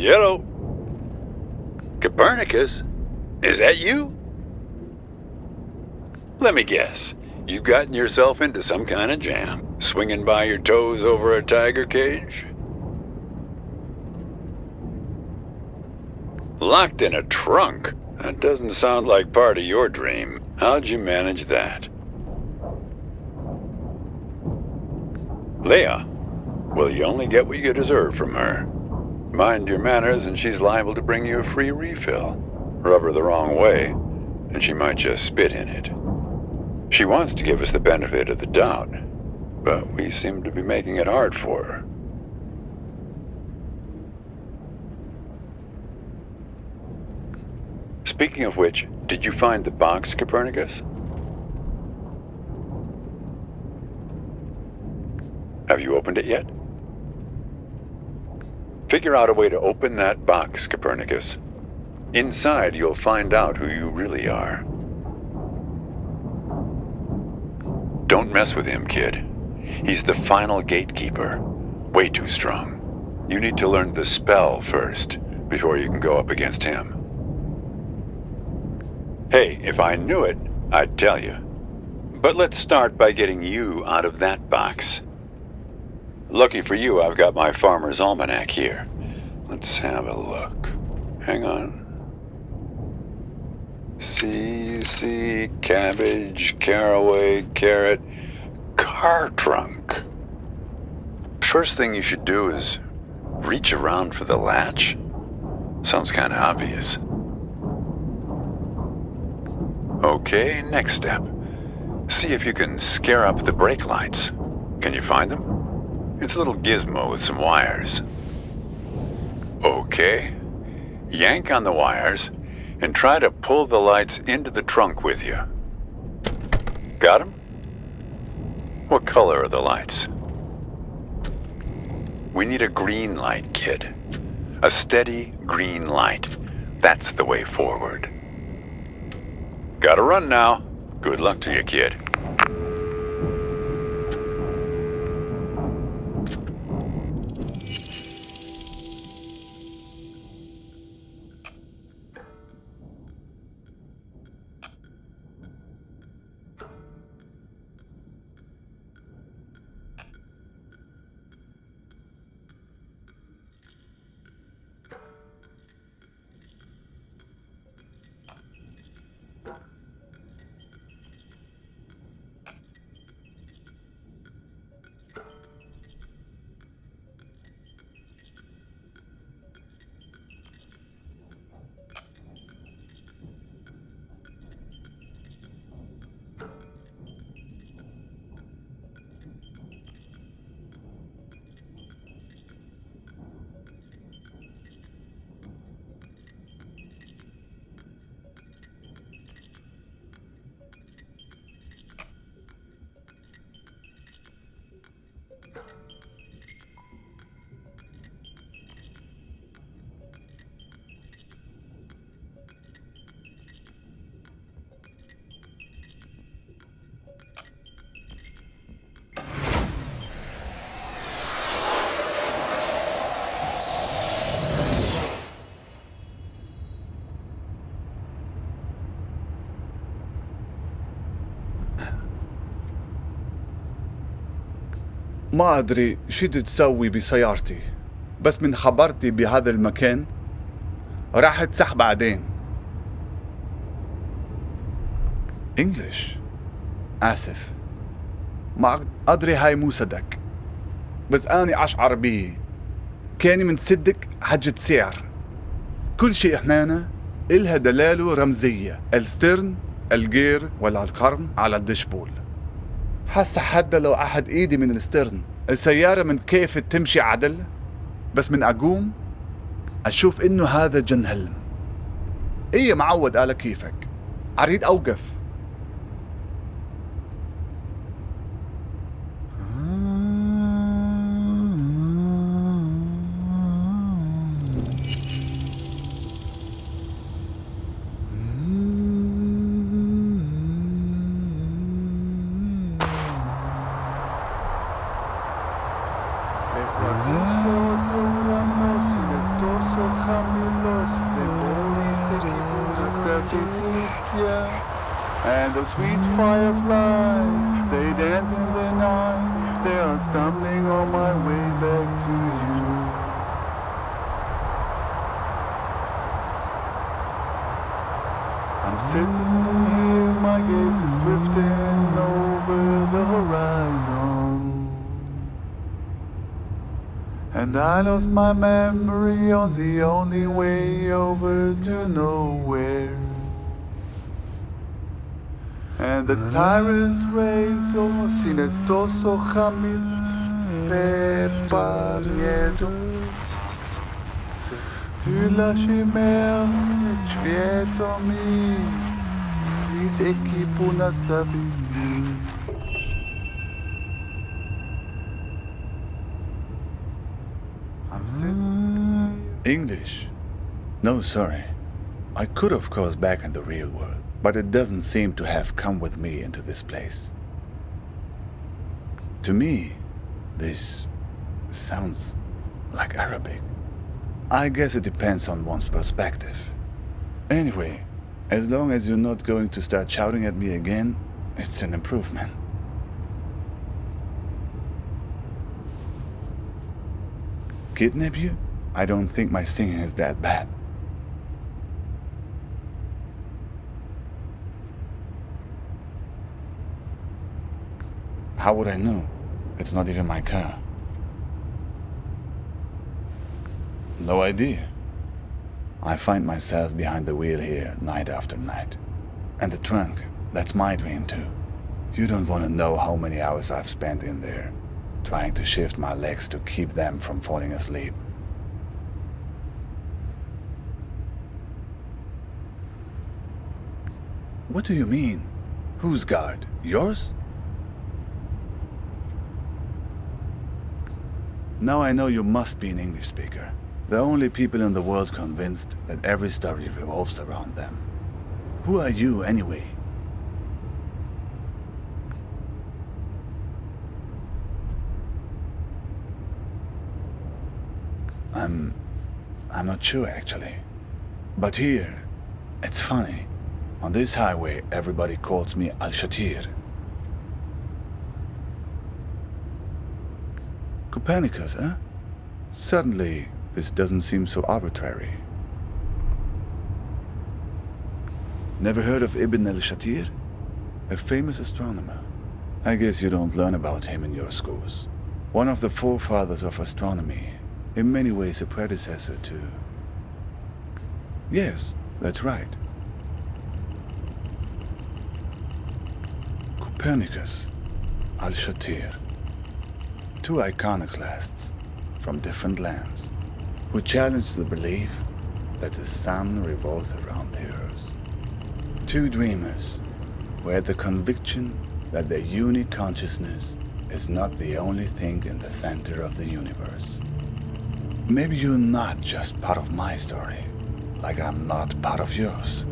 Yellow. Copernicus? Is that you? Let me guess. You've gotten yourself into some kind of jam, swinging by your toes over a tiger cage? Locked in a trunk? That doesn't sound like part of your dream. How'd you manage that? Leah? Well, you only get what you deserve from her. Mind your manners and she's liable to bring you a free refill. Rub her the wrong way, and she might just spit in it. She wants to give us the benefit of the doubt, but we seem to be making it hard for her. Speaking of which, did you find the box, Copernicus? Have you opened it yet? Figure out a way to open that box, Copernicus. Inside, you'll find out who you really are. Don't mess with him, kid. He's the final gatekeeper. Way too strong. You need to learn the spell first, before you can go up against him. Hey, if I knew it, I'd tell you. But let's start by getting you out of that box. Lucky for you, I've got my Farmer's Almanac here. Let's have a look. Hang on. See, cabbage, caraway, carrot, car trunk. First thing you should do is reach around for the latch. Sounds kind of obvious. Okay, next step. See if you can scare up the brake lights. Can you find them? It's a little gizmo with some wires. Okay. Yank on the wires and try to pull the lights into the trunk with you. Got them? What color are the lights? We need a green light, kid. A steady green light. That's the way forward. Gotta run now. Good luck to you, kid. ما أدري شو بدي تسوي بسيارتي، بس من خبرتي بهذا المكان راح تسح بعدين. إنجليش. آسف، ما أدري هاي مو صدق، بس أنا أشعر بيه. كاني من صدق حجة سعر. كل شيء هنا إلها دلالة رمزية، السترن، الجير ولا القرن على الدشبول. حاسة حتى لو أحد إيدي من السترن السيارة من كيف تمشي عدل، بس من أقوم أشوف إنه هذا جنهلم. إيه معود على كيفك، أريد أوقف. Alicia. And the sweet fireflies, they dance in the night. They are stumbling on my way back to you. I'm sitting here, my gaze is drifting over the horizon. And I lost my memory on the only way over to nowhere. And the tyrant's race sinetoso jamil prepariedo. Tu la chimère, świecą mi, lis equipu nastawić. I'm sitting. English? No, sorry. I could, of course, back in the real world, but it doesn't seem to have come with me into this place. To me, this sounds like Arabic. I guess it depends on one's perspective. Anyway, as long as you're not going to start shouting at me again, it's an improvement. Kidnap you? I don't think my singing is that bad. How would I know? It's not even my car. No idea. I find myself behind the wheel here night after night. And the trunk, that's my dream too. You don't want to know how many hours I've spent in there, trying to shift my legs to keep them from falling asleep. What do you mean? Whose guard? Yours? Now I know you must be an English speaker. The only people in the world convinced that every story revolves around them. Who are you, anyway? I'm not sure, actually. But here, it's funny. On this highway, everybody calls me Al-Shatir. Copernicus, huh? Suddenly, this doesn't seem so arbitrary. Never heard of Ibn al-Shatir? A famous astronomer. I guess you don't learn about him in your schools. One of the forefathers of astronomy, in many ways a predecessor to... Yes, that's right. Copernicus, Al-Shatir. Two iconoclasts from different lands who challenged the belief that the sun revolves around the earth. Two dreamers who had the conviction that their unique consciousness is not the only thing in the center of the universe. Maybe you're not just part of my story, like I'm not part of yours.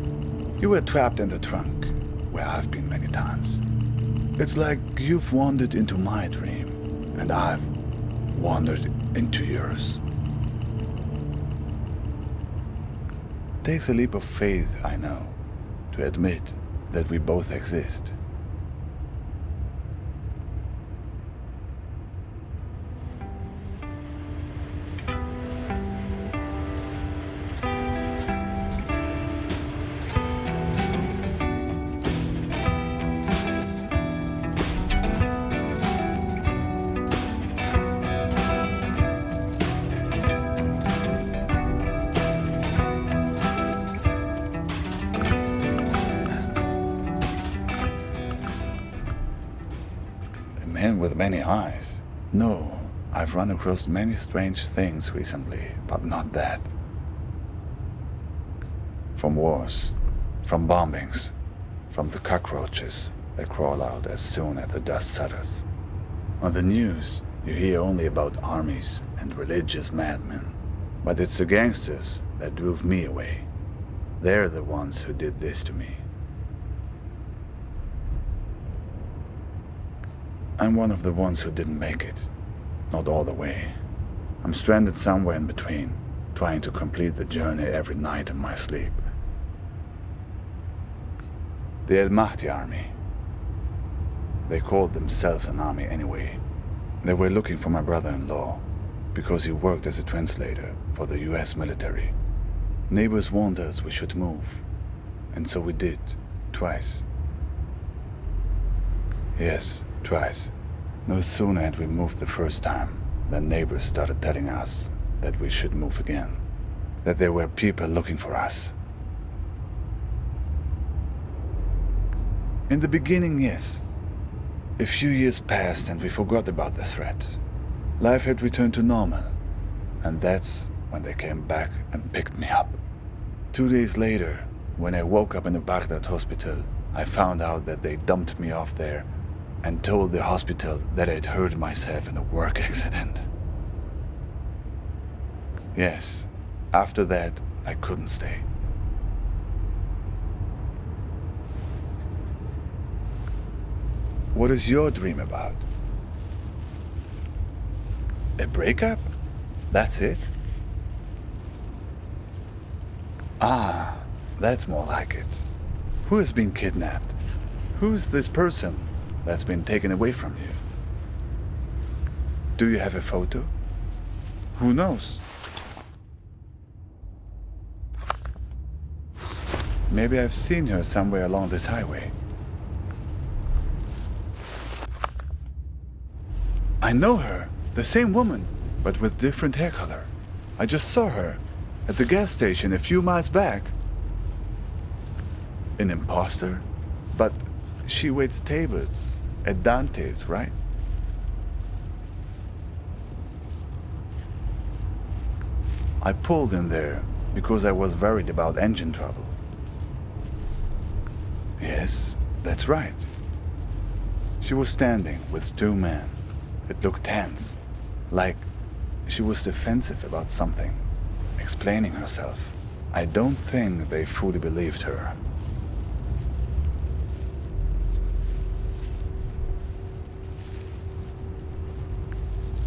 You were trapped in the trunk, where I've been many times. It's like you've wandered into my dream, and I've wandered into yours. Takes a leap of faith, I know, to admit that we both exist. Man with many eyes. No, I've run across many strange things recently, but not that. From wars, from bombings, from the cockroaches that crawl out as soon as the dust settles. On the news, you hear only about armies and religious madmen, but it's the gangsters that drove me away. They're the ones who did this to me. I'm one of the ones who didn't make it. Not all the way. I'm stranded somewhere in between, trying to complete the journey every night in my sleep. The El Mahdi army. They called themselves an army anyway. They were looking for my brother-in-law because he worked as a translator for the US military. Neighbors warned us we should move, and so we did, twice. Yes, twice. No sooner had we moved the first time than neighbors started telling us that we should move again, that there were people looking for us. In the beginning, yes. A few years passed and we forgot about the threat. Life had returned to normal, and that's when they came back and picked me up. 2 days later, when I woke up in a Baghdad hospital, I found out that they dumped me off there and told the hospital that I'd hurt myself in a work accident. Yes, after that, I couldn't stay. What is your dream about? A breakup? That's it? Ah, that's more like it. Who has been kidnapped? Who's this person that's been taken away from you? Do you have a photo? Who knows? Maybe I've seen her somewhere along this highway. I know her, the same woman, but with different hair color. I just saw her at the gas station a few miles back. An imposter? But she waits tables at Dante's, right? I pulled in there because I was worried about engine trouble. Yes, that's right. She was standing with 2 men. It looked tense, like she was defensive about something, explaining herself. I don't think they fully believed her.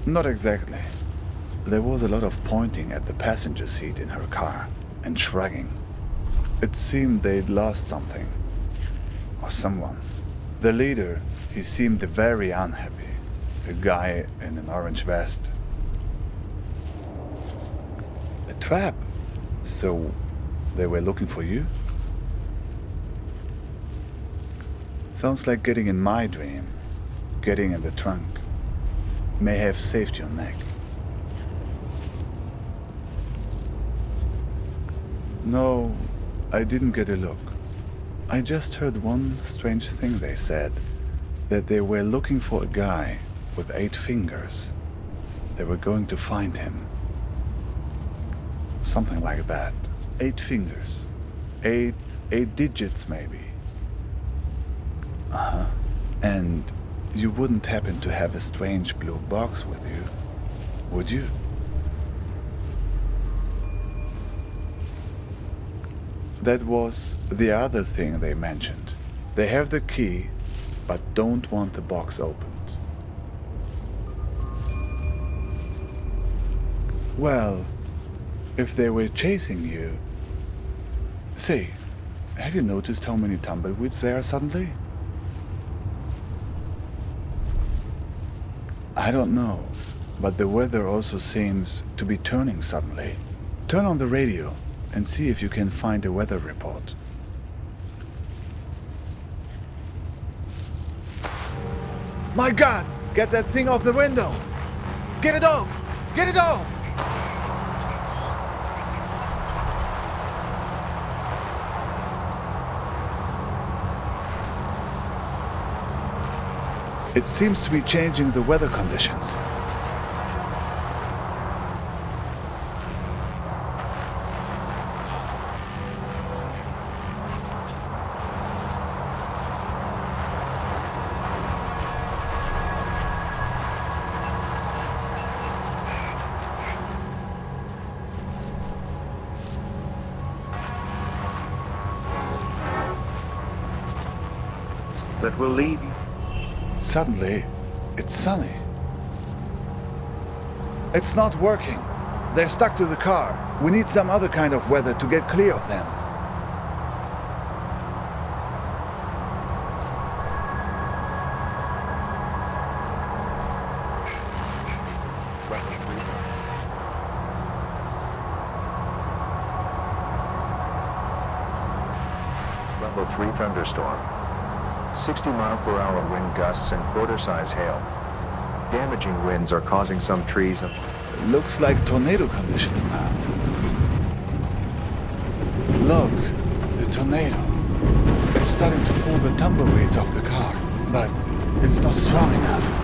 Not exactly. There was a lot of pointing at the passenger seat in her car and shrugging. It seemed they'd lost something, or someone. The leader, he seemed very unhappy. A guy in an orange vest. A trap? So they were looking for you? Sounds like getting in my dream. Getting in the trunk. May have saved your neck. No, I didn't get a look. I just heard one strange thing they said. That they were looking for a guy with 8 fingers. They were going to find him. Something like that. 8 fingers. 8 digits, maybe. Uh-huh. And you wouldn't happen to have a strange blue box with you, would you? That was the other thing they mentioned. They have the key, but don't want the box opened. Well, if they were chasing you... Say, have you noticed how many tumbleweeds there are suddenly? I don't know, but the weather also seems to be turning suddenly. Turn on the radio and see if you can find a weather report. My God! Get that thing off the window! Get it off! Get it off! It seems to be changing the weather conditions. That will leave you. Suddenly, it's sunny. It's not working. They're stuck to the car. We need some other kind of weather to get clear of them. Level 3 thunderstorm. 60-mile-per-hour wind gusts and quarter-size hail. Damaging winds are causing some trees and... Looks like tornado conditions now. Look, the tornado. It's starting to pull the tumbleweeds off the car, but it's not strong enough.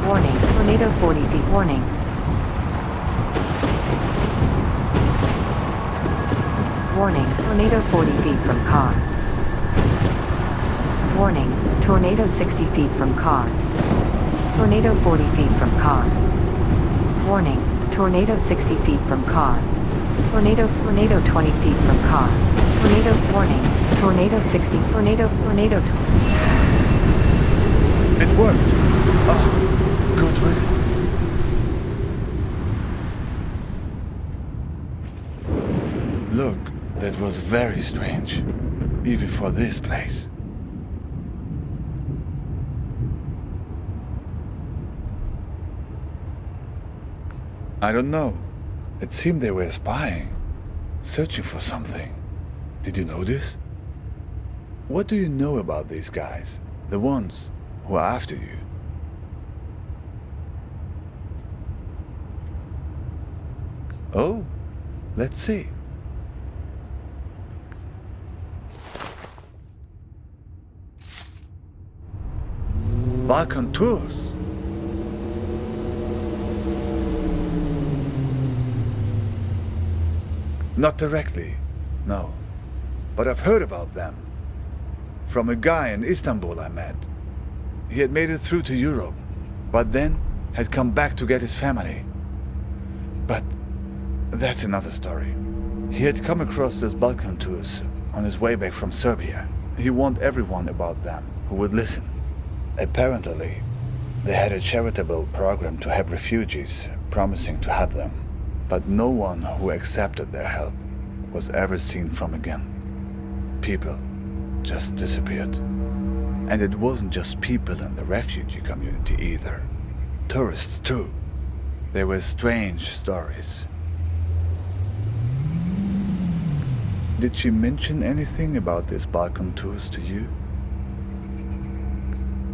Warning, tornado 40 feet warning. Warning, tornado 40 feet from car. Warning, tornado 60 feet from car. Tornado 40 feet from car. Warning, tornado 60 feet from car. Tornado 20 feet from car. Tornado warning, tornado 60, tornado. It worked. Oh, good riddance. Look, that was very strange, even for this place. I don't know. It seemed they were spying, searching for something. Did you notice? What do you know about these guys, the ones who are after you? Oh, let's see. Balkan tours. Not directly, no. But I've heard about them. From a guy in Istanbul I met. He had made it through to Europe, but then had come back to get his family. But that's another story. He had come across this Balkan tours on his way back from Serbia. He warned everyone about them who would listen. Apparently, they had a charitable program to help refugees, promising to help them. But no one who accepted their help was ever seen from again. People just disappeared. And it wasn't just people in the refugee community either. Tourists too. There were strange stories. Did she mention anything about these Balkan tours to you?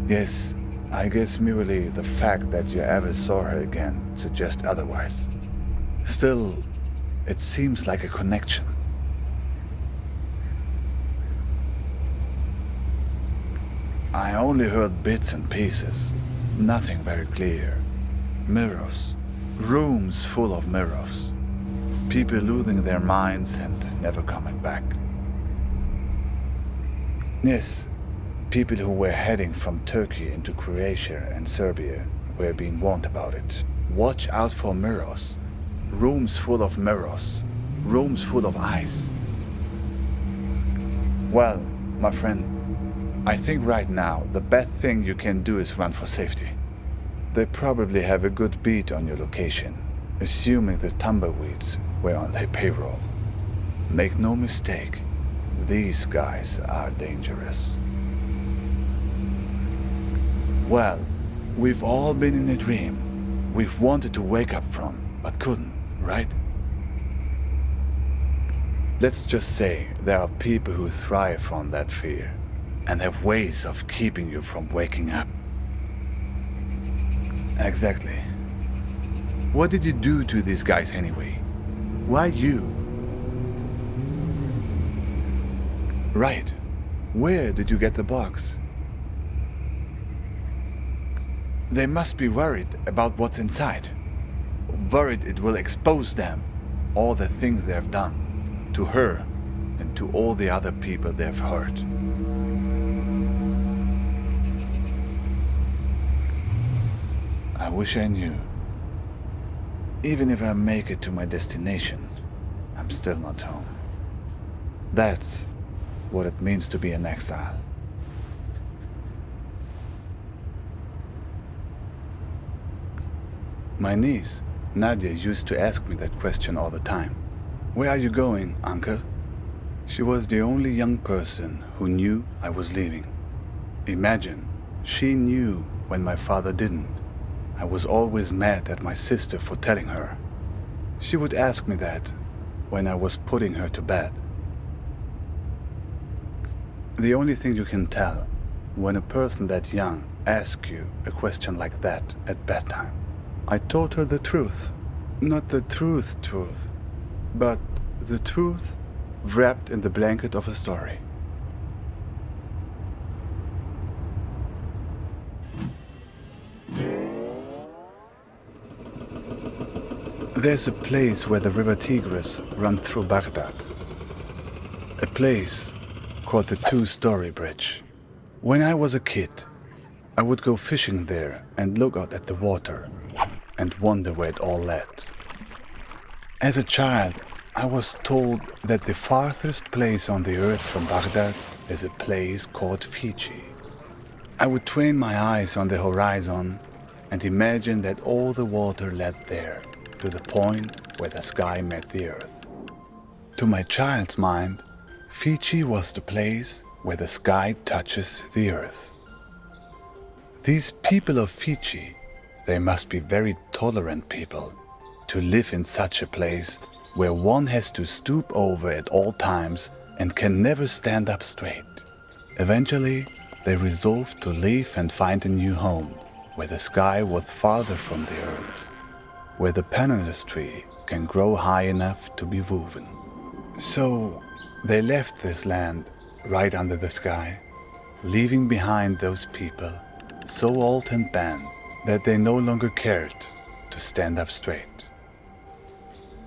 Yes, I guess merely the fact that you ever saw her again suggests otherwise. Still, it seems like a connection. I only heard bits and pieces, nothing very clear. Mirrors, rooms full of mirrors. People losing their minds and never coming back. Yes, people who were heading from Turkey into Croatia and Serbia were being warned about it. Watch out for mirrors. Rooms full of mirrors. Rooms full of ice. Well, my friend, I think right now the best thing you can do is run for safety. They probably have a good beat on your location, assuming the tumbleweeds were on their payroll. Make no mistake, these guys are dangerous. Well, we've all been in a dream we've wanted to wake up from, but couldn't, right? Let's just say there are people who thrive on that fear and have ways of keeping you from waking up. Exactly. What did you do to these guys anyway? Why you? Right. Where did you get the box? They must be worried about what's inside. Worried it will expose them, all the things they've done, to her and to all the other people they've hurt. wish I knew. Even if I make it to my destination, I'm still not home. That's what it means to be an exile. My niece, Nadia, used to ask me that question all the time. Where are you going, uncle? She was the only young person who knew I was leaving. Imagine, she knew when my father didn't. I was always mad at my sister for telling her. She would ask me that when I was putting her to bed. The only thing you can tell when a person that young asks you a question like that at bedtime. I told her the truth. Not the truth, but the truth wrapped in the blanket of a story. There's a place where the river Tigris runs through Baghdad. A place called the Two-Story Bridge. When I was a kid, I would go fishing there and look out at the water and wonder where it all led. As a child, I was told that the farthest place on the earth from Baghdad is a place called Fiji. I would train my eyes on the horizon and imagine that all the water led there, to the point where the sky met the earth. To my child's mind, Fiji was the place where the sky touches the earth. These people of Fiji, they must be very tolerant people to live in such a place where one has to stoop over at all times and can never stand up straight. Eventually, they resolved to leave and find a new home where the sky was farther from the earth, where the pandanus tree can grow high enough to be woven. So they left this land right under the sky, leaving behind those people so old and bent that they no longer cared to stand up straight.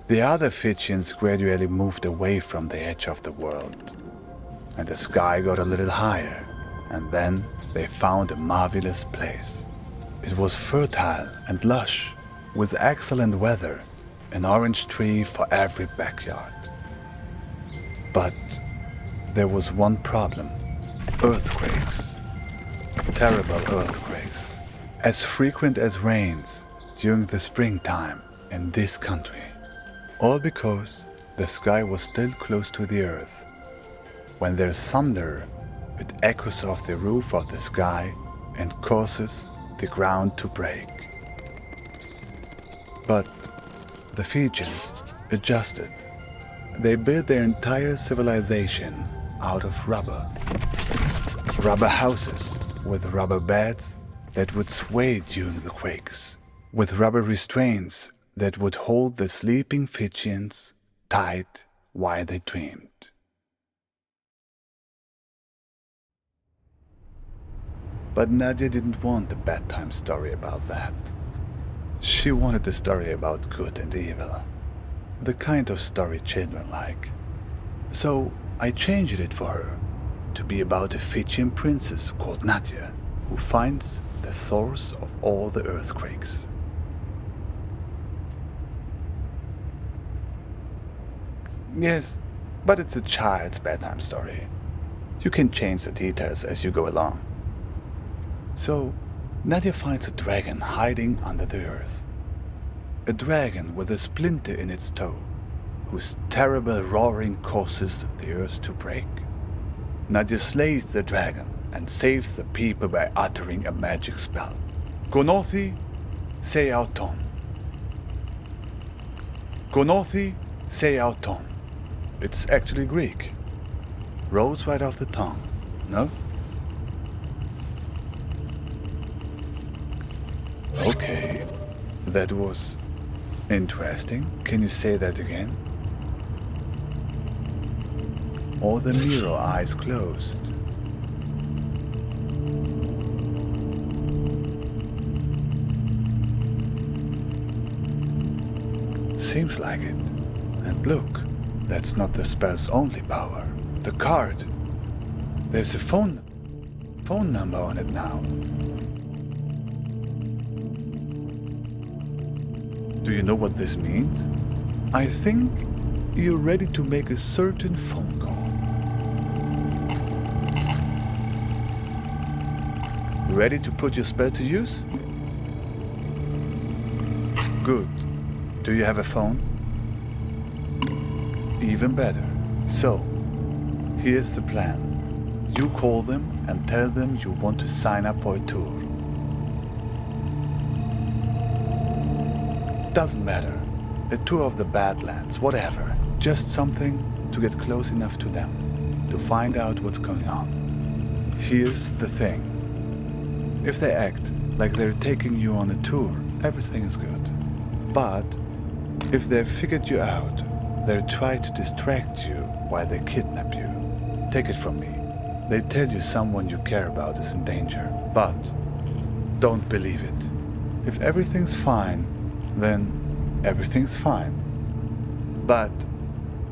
The other Fijians gradually moved away from the edge of the world, and the sky got a little higher, and then they found a marvelous place. It was fertile and lush, with excellent weather, an orange tree for every backyard. But there was one problem: earthquakes. Terrible earthquakes, as frequent as rains during the springtime in this country. All because the sky was still close to the earth. When there's thunder, it echoes off the roof of the sky and causes the ground to break. But the Fijians adjusted. They built their entire civilization out of rubber. Rubber houses with rubber beds that would sway during the quakes, with rubber restraints that would hold the sleeping Fijians tight while they dreamed. But Nadia didn't want a bedtime story about that. She wanted a story about good and evil, the kind of story children like. So I changed it for her to be about a Fijian princess called Nadia, who finds the source of all the earthquakes. Yes, but it's a child's bedtime story. You can change the details as you go along. So, Nadia finds a dragon hiding under the earth. A dragon with a splinter in its toe, whose terrible roaring causes the earth to break. Nadia slays the dragon and saves the people by uttering a magic spell. Konothi se auton. Konothi se auton. It's actually Greek. Rolls right off the tongue, no? Okay, that was interesting. Can you say that again? All the mirror eyes closed. Seems like it. And look, that's not the spell's only power. The card. There's a phone number on it now. Do you know what this means? I think you're ready to make a certain phone call. Ready to put your spell to use? Good. Do you have a phone? Even better. So, here's the plan. You call them and tell them you want to sign up for a tour. Doesn't matter. A tour of the Badlands, whatever. Just something to get close enough to them, to find out what's going on. Here's the thing. If they act like they're taking you on a tour, everything is good. But if they've figured you out, they'll try to distract you while they kidnap you. Take it from me. They tell you someone you care about is in danger, but don't believe it. If everything's fine, then everything's fine. But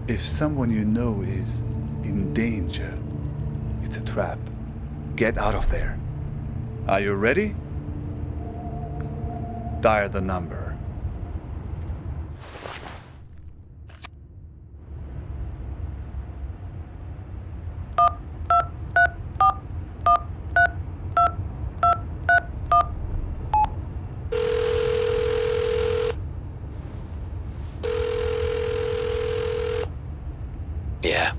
if someone you know is in danger, it's a trap. Get out of there. Are you ready? Dial the number. Yeah.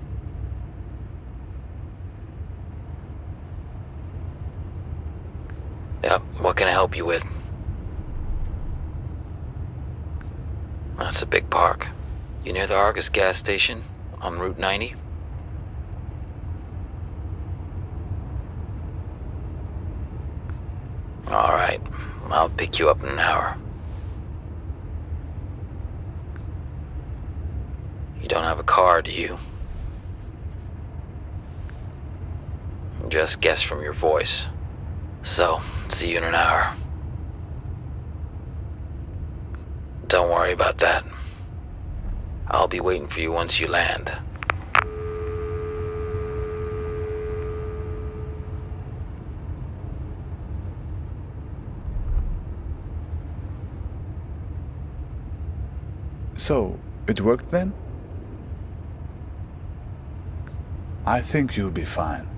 Yep, what can I help you with? That's a big park. You near the Argus gas station on Route 90? Alright, I'll pick you up in an hour. You don't have a car, do you? Just guess from your voice. So, see you in an hour. Don't worry about that. I'll be waiting for you once you land. So, it worked then? I think you'll be fine.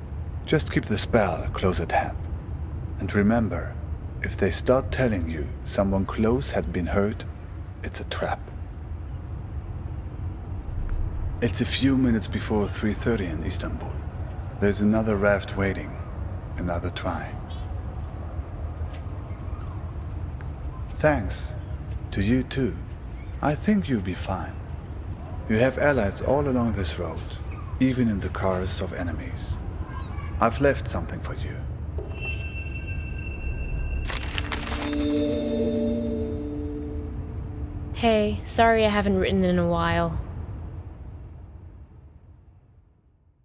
Just keep the spell close at hand. And remember, if they start telling you someone close had been hurt, it's a trap. It's a few minutes before 3:30 in Istanbul. There's another raft waiting. Another try. Thanks. To you too. I think you'll be fine. You have allies all along this road, even in the cars of enemies. I've left something for you. Hey, sorry I haven't written in a while.